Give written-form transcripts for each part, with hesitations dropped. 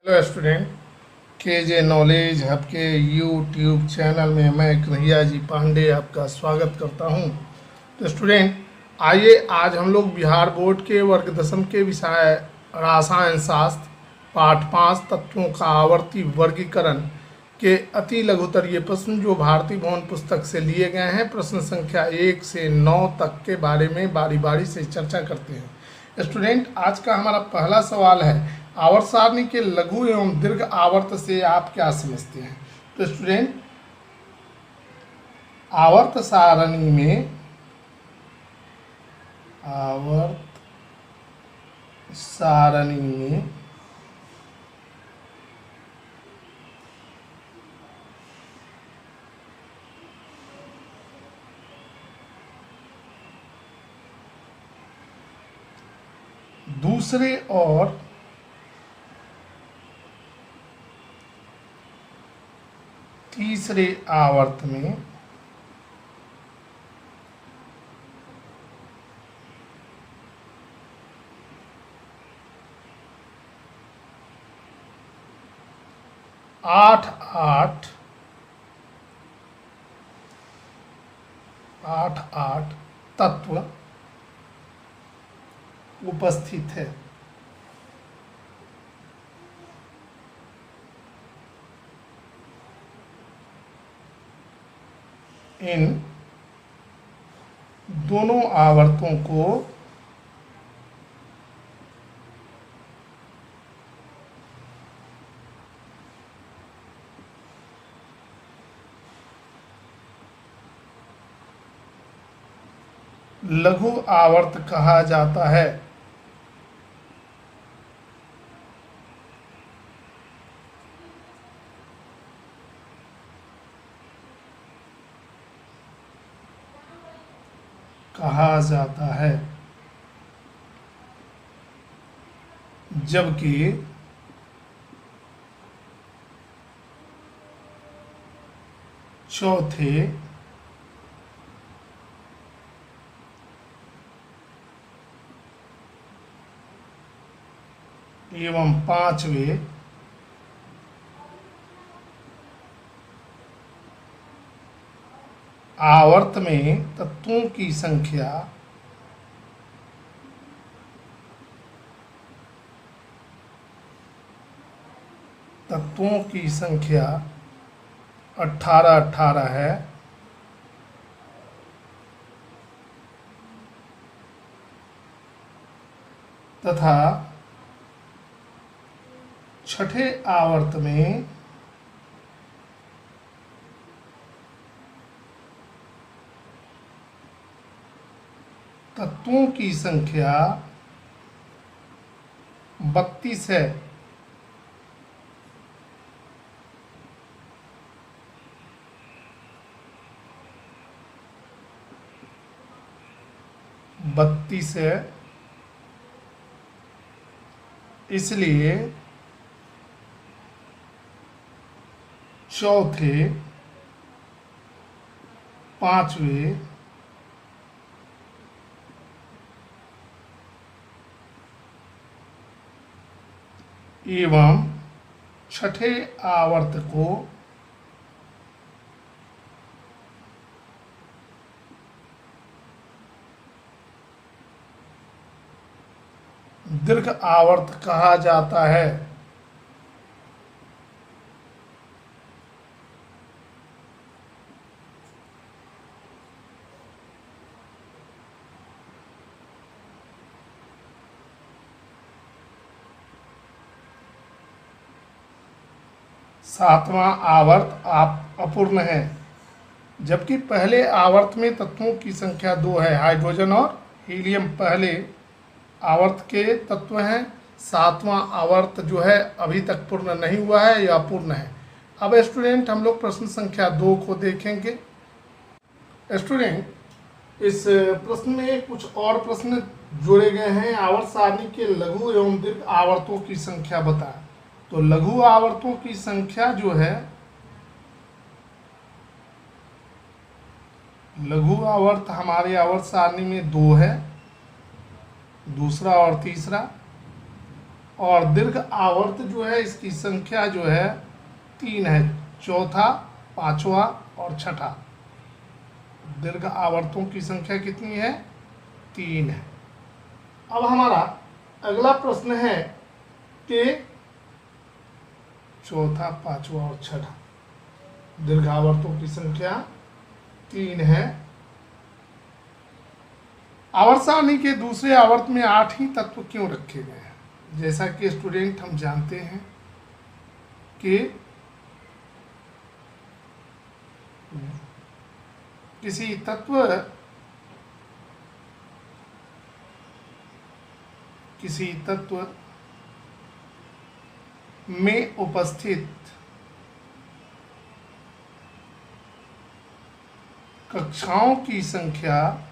Hello student, के जे knowledge hub के YouTube channel में मैं कन्हैया जी पांडे आपका स्वागत करता हूं। तो स्टूडेंट, आइए आज हम लोग बिहार बोर्ड के वर्ग दसम के विषय रसायन शास्त्र पाठ 5 तत्वों का आवर्ती वर्गीकरण के अति लघुतरीय प्रश्न जो भारतीय भवन पुस्तक से लिए गए हैं, प्रश्न संख्या 1 से 9 तक के बारे में बारी बारी से चर्चा करते हैं। स्टूडेंट, आज का हमारा पहला सवाल है, आवर्त सारणी के लघु एवं दीर्घ आवर्त से आप क्या समझते हैं? तो स्टूडेंट, आवर्त सारणी में दूसरे और तीसरे आवर्त में आठ आठ तत्व उपस्थित है। इन दोनों आवर्तों को लघु आवर्त कहा जाता है। जबकि चौथे एवं पांचवें आवर्त में तत्वों की संख्या 18 है तथा छठे आवर्त में तत्वों की संख्या 32 है। इसलिए चौथे, पांचवें एवं छठे आवर्त को दीर्घ आवर्त कहा जाता है। सातवां आवर्त अपूर्ण है, जबकि पहले आवर्त में तत्वों की संख्या 2 है। हाइड्रोजन और हीलियम पहले आवर्त के तत्व हैं। सातवां आवर्त जो है अभी तक पूर्ण नहीं हुआ है, यह अपूर्ण है। अब स्टूडेंट, हम लोग प्रश्न संख्या 2 को देखेंगे। स्टूडेंट, इस प्रश्न में कुछ और प्रश्न जोड़े गए हैं। आवर्त सारणी के लघु एवं दीर्घ आवर्तों की संख्या बताएं। तो लघु आवर्तों की संख्या जो है, लघु आवर्त हमारे आवर्त सारणी में 2 है, दूसरा और तीसरा। और दीर्घ आवर्त जो है इसकी संख्या जो है 3 है, चौथा, पांचवा और छठा। दीर्घ आवर्तों की संख्या कितनी है? 3 है। अब हमारा अगला प्रश्न है कि चौथा, पांचवा और छठा दीर्घ आवर्तों की संख्या 3 है। आवर्त सारणी के दूसरे आवर्त में 8 ही तत्व क्यों रखे गए हैं? जैसा कि स्टूडेंट हम जानते हैं कि किसी तत्व में उपस्थित कक्षाओं की संख्या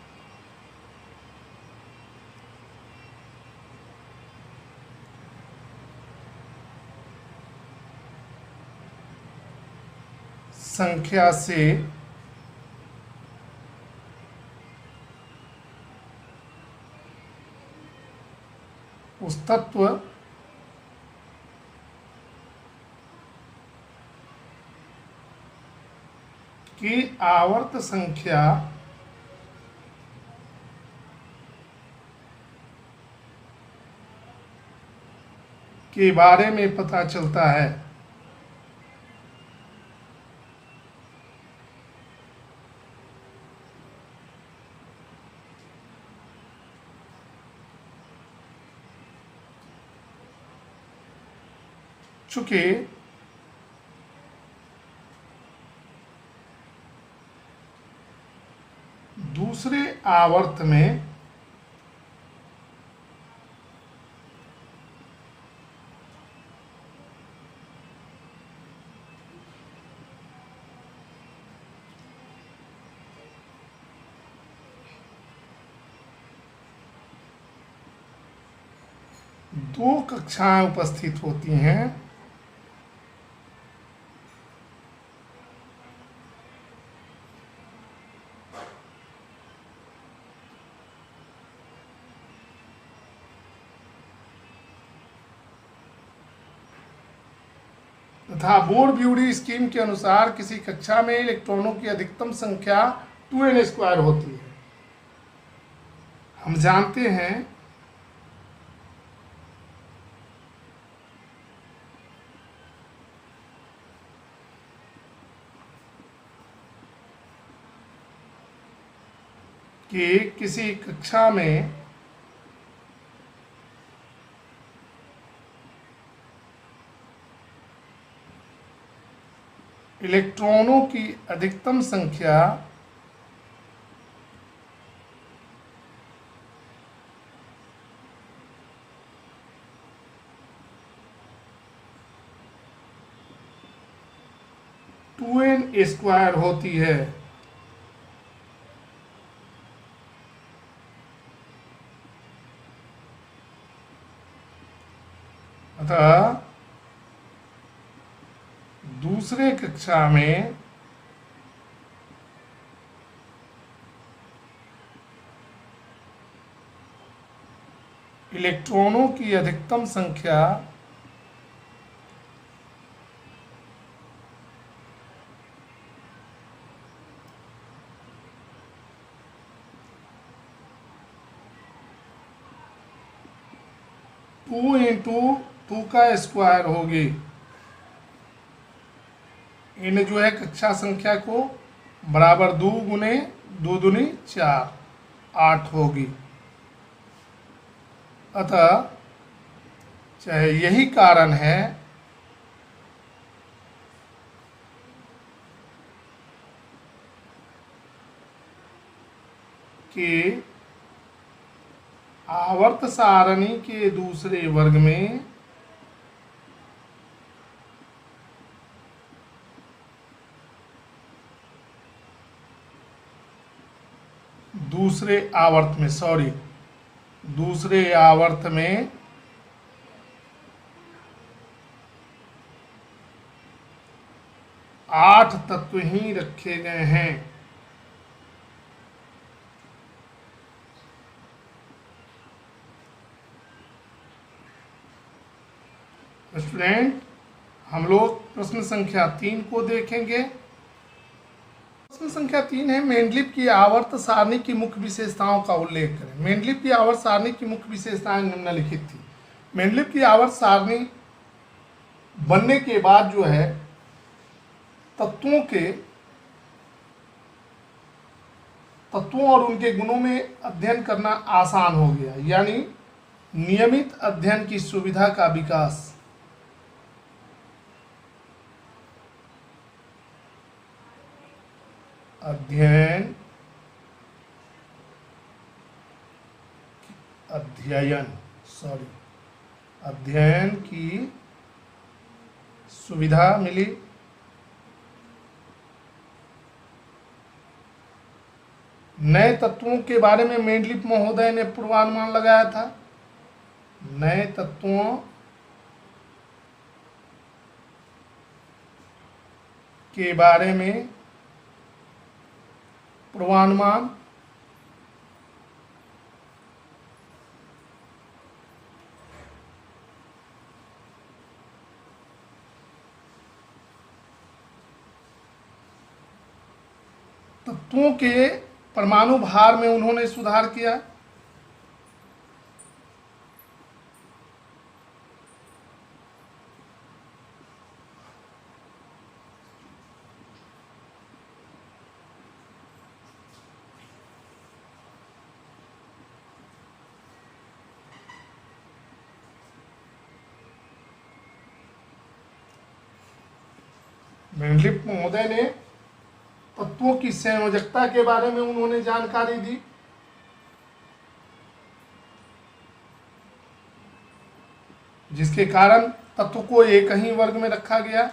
से उस तत्व की आवर्त संख्या के बारे में पता चलता है। चूंकि दूसरे आवर्त में दो कक्षाएं उपस्थित होती हैं, तथा बोर-ब्यूरी स्कीम के अनुसार किसी कक्षा में इलेक्ट्रॉनों की अधिकतम संख्या 2n² होती है। हम जानते हैं कि किसी कक्षा में इलेक्ट्रॉनों की अधिकतम संख्या n² होती है। अतः दूसरे कक्षा में इलेक्ट्रॉनों की अधिकतम संख्या टू इंटू 2 का स्क्वायर होगी। इन जो है कक्षा संख्या को बराबर 2 गुने 2 दूनी 4, 8 होगी। अतः चाहे यही कारण है कि आवर्त सारणी के दूसरे वर्ग में दूसरे आवर्त में 8 तत्व ही रखे गए हैं। स्टूडेंट हम लोग प्रश्न संख्या 3 को देखेंगे। प्रश्न संख्या 3 है, मेंडलीव की आवर्त सारणी की मुख्य विशेषताओं का उल्लेख करें। मेंडलीव की आवर्त सारणी की मुख्य विशेषताएं निम्नलिखित थी। मेंडलीव की आवर्त सारणी बनने के बाद जो है तत्वों और उनके गुणों में अध्ययन करना आसान हो गया, यानी नियमित अध्ययन की सुविधा का विकास। अध्ययन की सुविधा मिली। नए तत्वों के बारे में मेंडलीव महोदय ने पूर्वानुमान लगाया था। नए तत्वों के बारे में पूर्वानुमान तत्वों के परमाणु भार में उन्होंने सुधार किया। मेंडलीव महोदय ने तत्वों की संयोजकता के बारे में उन्होंने जानकारी दी। जिसके कारण तत्व को एक ही वर्ग में रखा गया।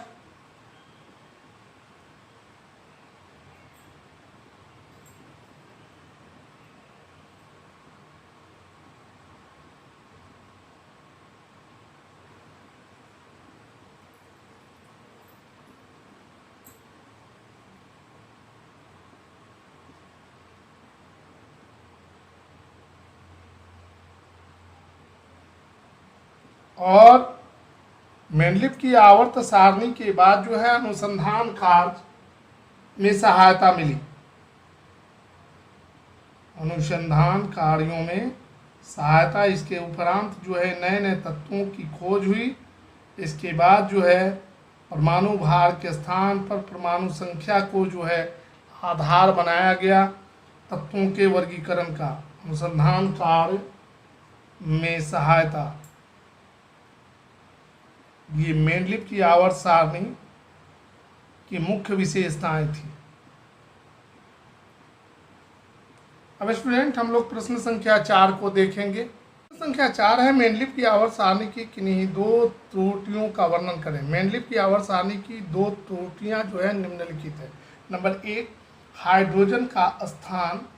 और मेंडलीव की आवर्त सारणी के बाद जो है अनुसंधान कार्य में सहायता मिली। अनुसंधान कार्यों में सहायता, इसके उपरांत जो है नए नए तत्वों की खोज हुई। इसके बाद जो है परमाणु भार के स्थान पर परमाणु संख्या को जो है आधार बनाया गया तत्वों के वर्गीकरण का। अनुसंधान कार्य में सहायता, ये मेंडलीव की आवर्त सारणी की मुख्य विशेषताएं थी। अब स्टूडेंट हम लोग प्रश्न संख्या 4 को देखेंगे। प्रश्न संख्या 4 है, मेंडलीव की आवर्त सारणी की किन्हीं दो त्रुटियों का वर्णन करें। मेंडलीव की आवर्त सारणी की दो त्रुटियां जो है निम्नलिखित है। नंबर 1, हाइड्रोजन का स्थान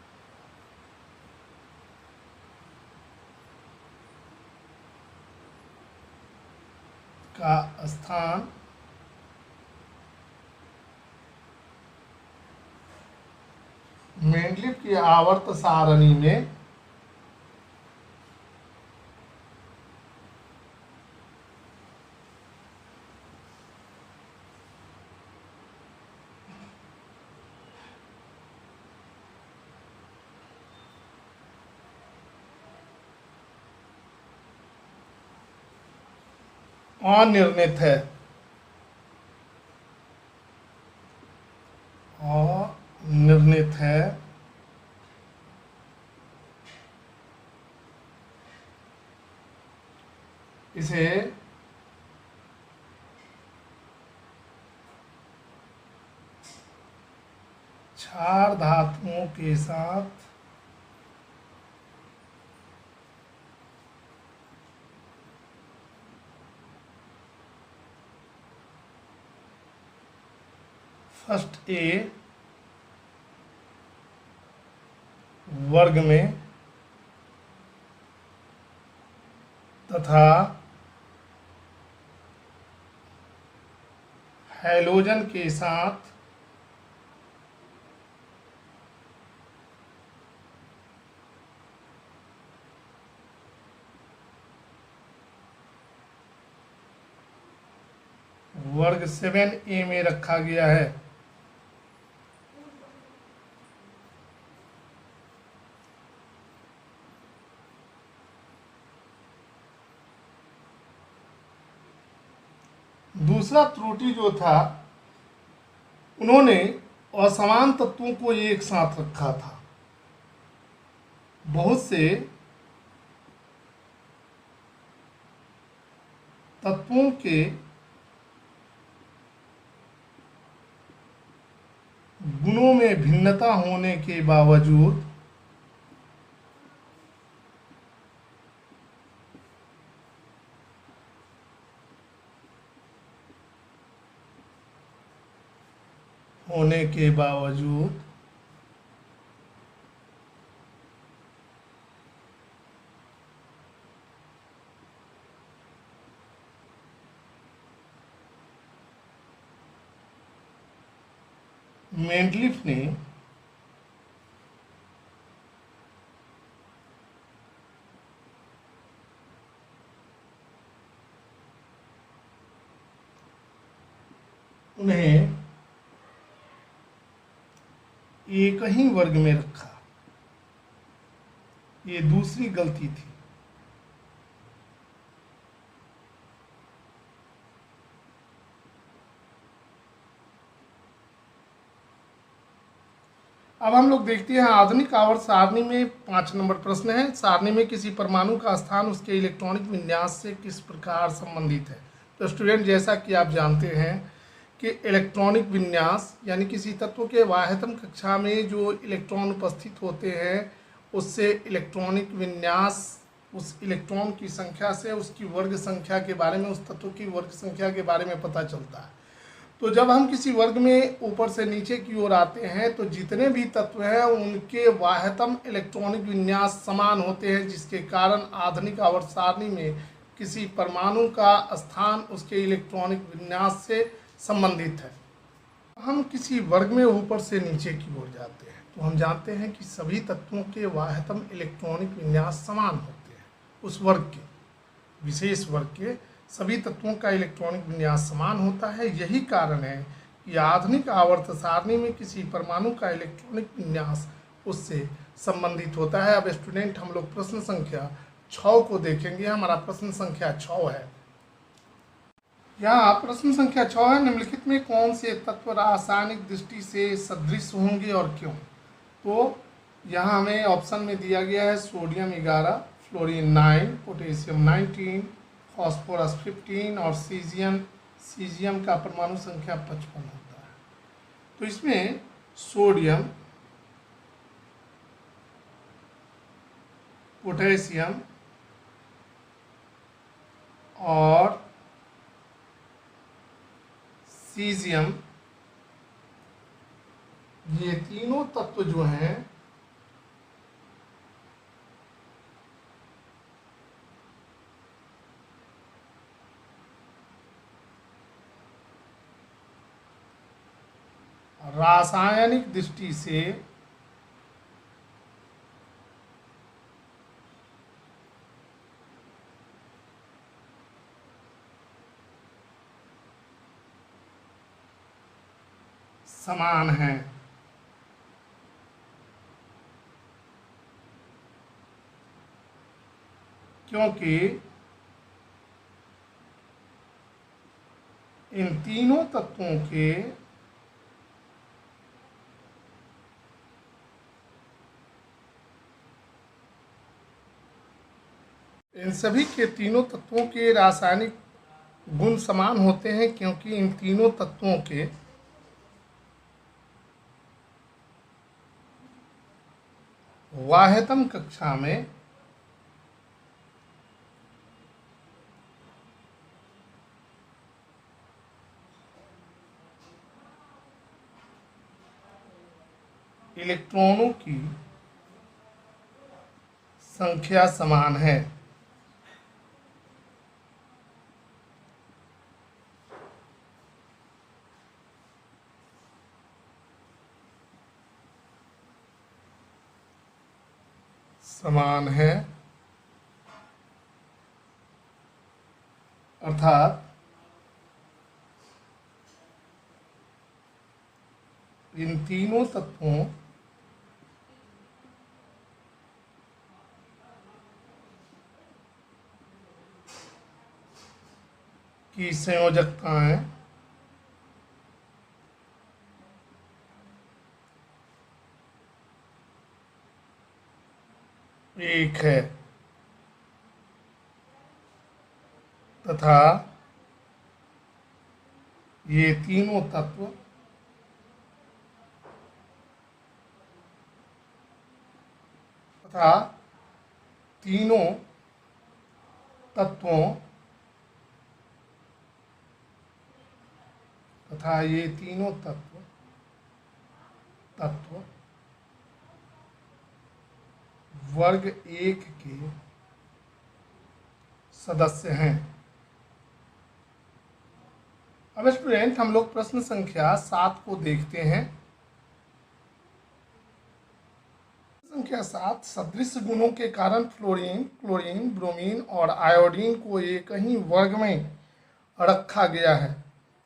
मेंडलीव की आवर्त सारणी में अनिर्णित है। अनिर्णित है। इसे क्षार धातुओं के साथ फर्स्ट ए वर्ग में तथा हैलोजन के साथ वर्ग 7a में रखा गया है। दूसरा त्रुटि जो था, उन्होंने असमान तत्वों को एक साथ रखा था। बहुत से तत्वों के गुणों में भिन्नता होने के बावजूद होने के बावजूद मेंडलीफ ने उन्हें एक ही वर्ग में रखा। ये दूसरी गलती थी। अब हम लोग देखते हैं आधुनिक आवर्त सारणी में 5 नंबर प्रश्न है। सारणी में किसी परमाणु का स्थान उसके इलेक्ट्रॉनिक विन्यास से किस प्रकार संबंधित है। तो स्टूडेंट, जैसा कि आप जानते हैं कि इलेक्ट्रॉनिक विन्यास यानी किसी तत्व के बाह्यतम कक्षा में जो इलेक्ट्रॉन उपस्थित होते हैं उससे इलेक्ट्रॉनिक विन्यास, उस इलेक्ट्रॉन की संख्या से उसकी वर्ग संख्या के बारे में, उस तत्व की वर्ग संख्या के बारे में पता चलता है। तो जब हम किसी वर्ग में ऊपर से नीचे की ओर आते हैं तो जितने भी तत्व हैं उनके बाह्यतम इलेक्ट्रॉनिक विन्यास समान होते हैं, जिसके कारण आधुनिक आवर्त सारणी में किसी परमाणु का स्थान उसके इलेक्ट्रॉनिक विन्यास से संबंधित है। हम किसी वर्ग में ऊपर से नीचे की ओर जाते हैं तो हम जानते हैं कि सभी तत्वों के बाह्यतम इलेक्ट्रॉनिक विन्यास समान होते हैं। उस वर्ग के, विशेष वर्ग के सभी तत्वों का इलेक्ट्रॉनिक विन्यास समान होता है। यही कारण है कि आधुनिक आवर्त सारणी में किसी परमाणु का इलेक्ट्रॉनिक विन्यास उससे संबंधित होता है। अब स्टूडेंट, हम लोग प्रश्न संख्या 6 को देखेंगे। हमारा प्रश्न संख्या 6 है। यहाँ प्रश्न संख्या 6 है, निम्नलिखित में कौन से तत्व रासायनिक दृष्टि से सदृश होंगे और क्यों। तो यहाँ हमें ऑप्शन में दिया गया है सोडियम 11, फ्लोरीन 9, पोटेशियम 19, फॉस्फोरस 15 और सीजियम का परमाणु संख्या 55 होता है। तो इसमें सोडियम, पोटेशियम और सीजियम, ये तीनों तत्व जो हैं रासायनिक दृष्टि से समान हैं। क्योंकि इन तीनों तत्वों के इन सभी के तीनों तत्वों के रासायनिक गुण समान होते हैं, क्योंकि इन तीनों तत्वों के बाह्यतम कक्षा में इलेक्ट्रॉनों की संख्या समान है। समान है अर्थात इन तीनों तत्वों की संयोजकताएं एक है तथा ये तीनों तत्व तथा तीनों तत्वों तथा ये तीनों तत्व वर्ग एक के सदस्य हैं। अब स्टूडेंट हम लोग प्रश्न संख्या 7 को देखते हैं। संख्या 7, सदृश गुणों के कारण फ्लोरीन, क्लोरीन, ब्रोमीन और आयोडीन को एक ही वर्ग में रखा गया है।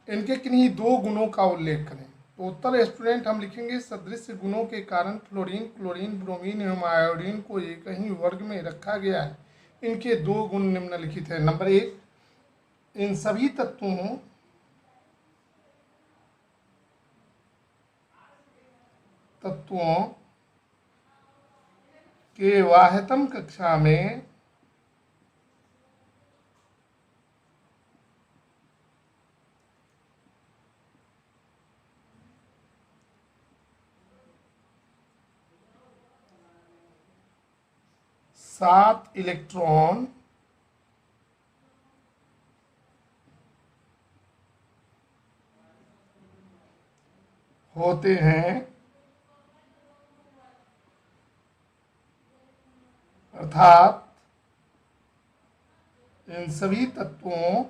इनके किन्हीं दो गुणों का उल्लेख करें। तो उत्तर स्टूडेंट हम लिखेंगे सदृश गुणों के कारण फ्लोरीन, क्लोरीन, ब्रोमीन एवं आयोडीन को एक ही वर्ग में रखा गया है। इनके दो गुण निम्नलिखित हैं। नंबर 1, इन सभी तत्वों के वाह्यतम कक्षा में सात इलेक्ट्रॉन होते हैं, अर्थात इन सभी तत्वों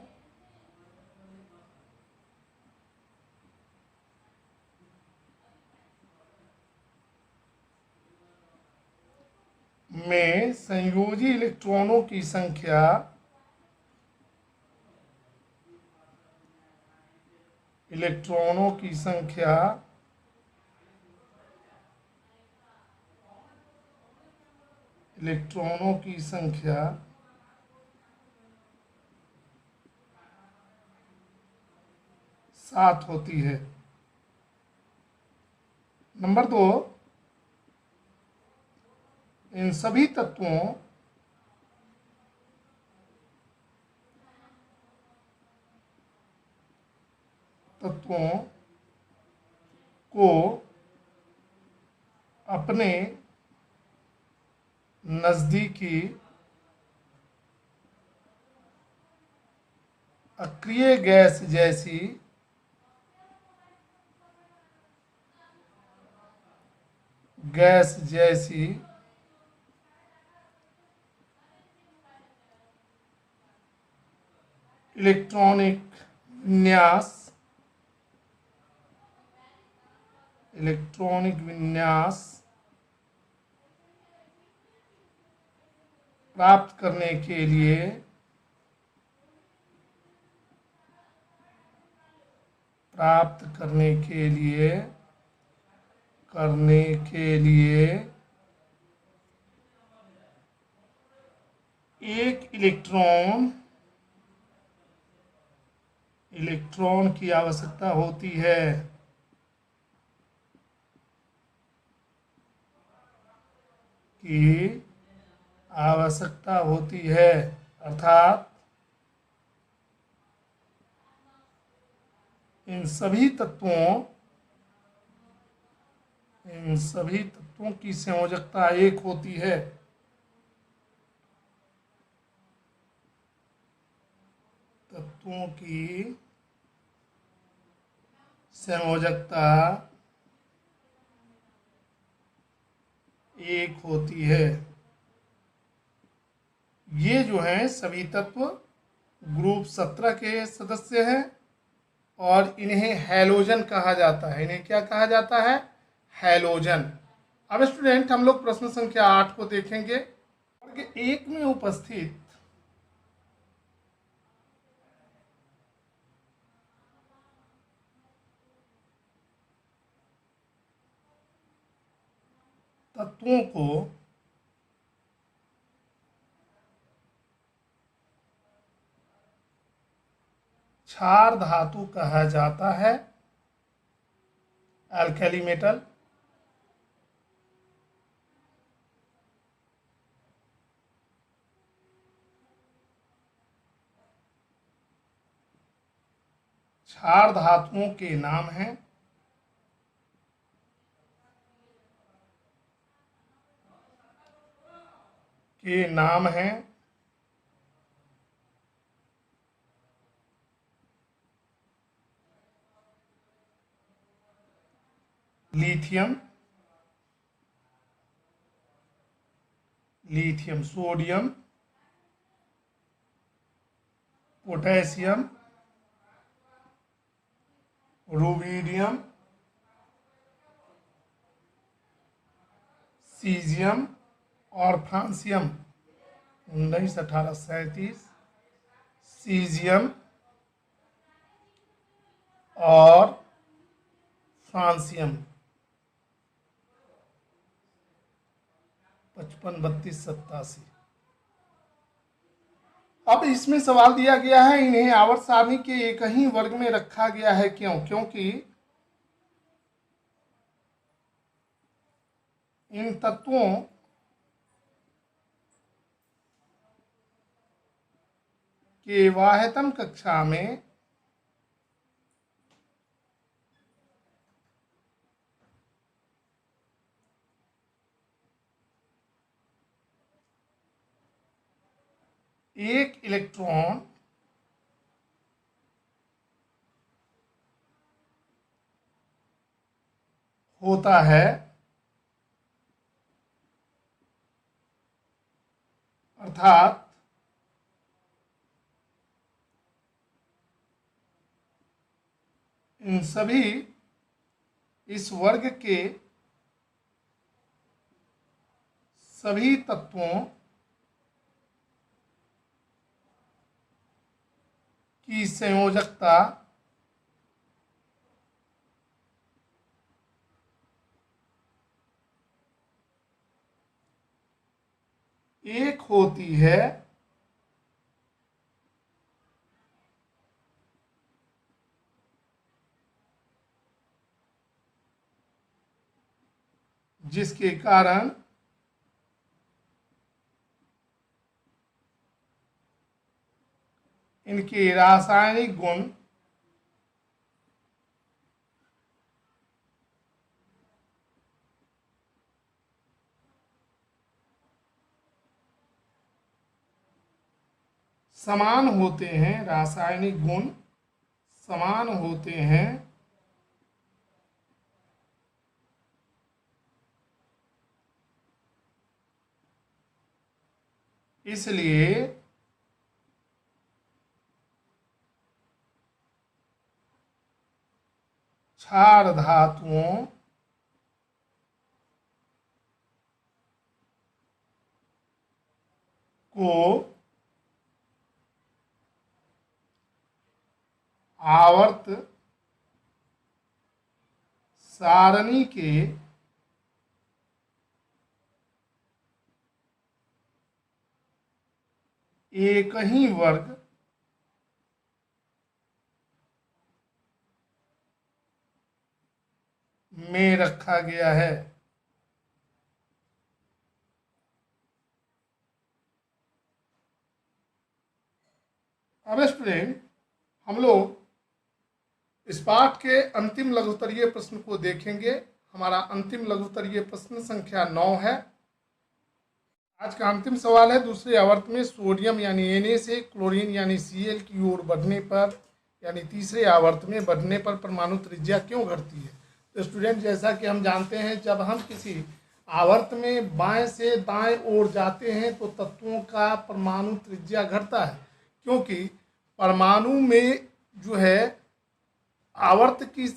में संयोजी इलेक्ट्रॉनों की संख्या इलेक्ट्रॉनों की संख्या इलेक्ट्रॉनों की संख्या 7 होती है। नंबर 2, इन सभी तत्वों को अपने नजदीकी अक्रिय गैस जैसी इलेक्ट्रॉनिक विन्यास प्राप्त करने के लिए एक इलेक्ट्रॉन की आवश्यकता होती है। अर्थात इन सभी तत्वों की संयोजकता एक होती है। तत्वों की संयोजकता एक होती है। ये जो हैं सभी तत्व ग्रुप 17 के सदस्य हैं और इन्हें हैलोजन कहा जाता है। इन्हें क्या कहा जाता है? हैलोजन। अब स्टूडेंट हम लोग प्रश्न संख्या 8 को देखेंगे। वर्ग 1 में उपस्थित तत्वों को क्षार धातु कहा जाता है, अल्कली मेटल। क्षार धातुओं के नाम हैं lithium, sodium, potassium, rubidium, caesium और फ्रांसियम। 19-18-37 सीजियम और फ्रांसियम। 55-32-87। अब इसमें सवाल दिया गया है, इन्हें आवर्त सारणी के एक ही वर्ग में रखा गया है, क्यों? क्योंकि इन तत्वों के वाह्यतम कक्षा में एक इलेक्ट्रॉन होता है, अर्थात इन सभी इस वर्ग के सभी तत्वों की संयोजकता एक होती है, जिसके कारण इनके रासायनिक गुण समान होते हैं, रासायनिक गुण समान होते हैं, इसलिए क्षार धातुओं को आवर्त सारणी के एक ही वर्ग में रखा गया है। अब स्टूडेंट, हम लोग इस पाठ के अंतिम लघुत्तरीय प्रश्न को देखेंगे। हमारा अंतिम लघुत्तरीय प्रश्न संख्या 9 है। आज का अंतिम सवाल है, दूसरे आवर्त में सोडियम यानी Na से क्लोरीन यानी Cl की ओर बढ़ने पर, यानी तीसरे आवर्त में बढ़ने पर परमाणु त्रिज्या क्यों घटती है? तो स्टूडेंट, जैसा कि हम जानते हैं, जब हम किसी आवर्त में बाएं से दाएं ओर जाते हैं तो तत्वों का परमाणु त्रिज्या घटता है, क्योंकि परमाणु में जो है आवर्त की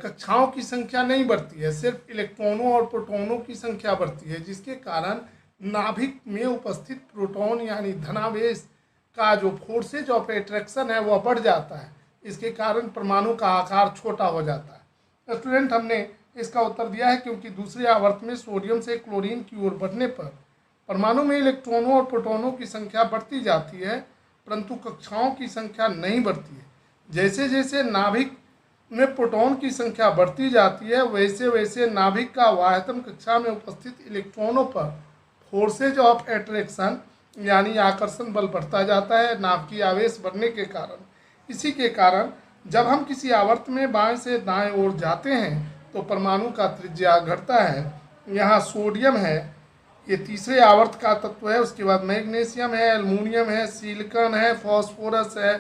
कक्षाओं की संख्या नहीं बढ़ती है, सिर्फ इलेक्ट्रॉनों और प्रोटॉनों की संख्या बढ़ती है, जिसके कारण नाभिक में उपस्थित प्रोटॉन यानी धनावेश का जो फोर्सेज ऑफ एट्रैक्शन है वह बढ़ जाता है। इसके कारण परमाणु का आकार छोटा हो जाता है। स्टूडेंट, हमने इसका उत्तर दिया है क्योंकि दूसरे आवर्त में सोडियम से क्लोरीन की ओर बढ़ने पर परमाणु में इलेक्ट्रॉनों और प्रोटॉनों की संख्या बढ़ती जाती है, परंतु कक्षाओं की संख्या नहीं बढ़ती है। जैसे जैसे नाभिक में प्रोटॉन की संख्या बढ़ती जाती है, वैसे वैसे नाभिक का वाह्यतम कक्षा में उपस्थित इलेक्ट्रॉनों पर फोर्सेज ऑफ एट्रैक्शन यानी आकर्षण बल बढ़ता जाता है, नाभिकीय आवेश बढ़ने के कारण। इसी के कारण जब हम किसी आवर्त में बाएं से दाएं ओर जाते हैं तो परमाणु का त्रिज्या घटता है। यहाँ सोडियम है, ये तीसरे आवर्त का तत्व है। उसके बाद मैग्नीशियम है, एल्युमिनियम है, सिलिकॉन है, फास्फोरस है,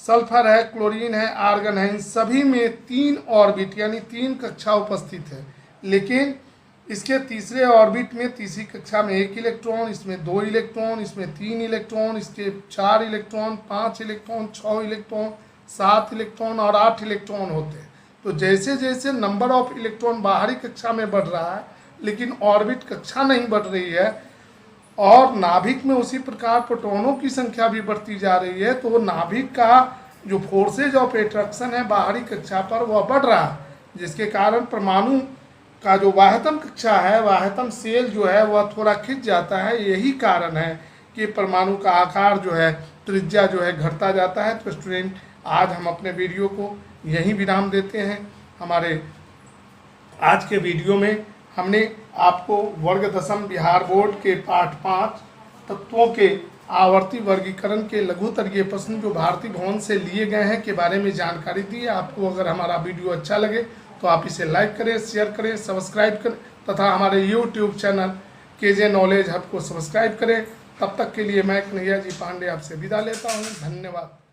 सल्फर है, क्लोरीन है, आर्गन है। इन सभी में 3 ऑर्बिट यानी 3 कक्षा उपस्थित है। लेकिन इसके तीसरे ऑर्बिट में तीसरी कक्षा में 1 इलेक्ट्रॉन, इसमें 2 इलेक्ट्रॉन, इसमें 3 इलेक्ट्रॉन, इसके 4 इलेक्ट्रॉन, 5 इलेक्ट्रॉन, 6 इलेक्ट्रॉन, 7 इलेक्ट्रॉन और 8 इलेक्ट्रॉन होते हैं। तो जैसे जैसे नंबर ऑफ इलेक्ट्रॉन बाहरी कक्षा में बढ़ रहा है लेकिन ऑर्बिट कक्षा नहीं बढ़ रही है, और नाभिक में उसी प्रकार प्रोटॉनों की संख्या भी बढ़ती जा रही है, तो नाभिक का जो फोर्सेज ऑफ एट्रैक्शन है बाहरी कक्षा पर वह बढ़ रहा है, जिसके कारण परमाणु का जो वाह्यतम कक्षा है, वाह्यतम सेल जो है वह थोड़ा खिंच जाता है। यही कारण है कि परमाणु का आकार जो है, त्रिज्या जो है घटता जाता है। तो स्टूडेंट, आज हम अपने वीडियो को यहीं विराम देते हैं। हमारे आज के वीडियो में हमने आपको वर्ग दशम बिहार बोर्ड के पाठ 5 तत्वों के आवर्ती वर्गीकरण के लघुतरीय प्रश्न जो भारती भवन से लिए गए हैं के बारे में जानकारी दी। आपको अगर हमारा वीडियो अच्छा लगे तो आप इसे लाइक करें, शेयर करें, सब्सक्राइब करें तथा हमारे YouTube channel KJ knowledge hub को सब्सक्राइब करें। तब तक के लिए मैं कन्हैया जी पांडे आपसे विदा लेता हूँ। धन्यवाद।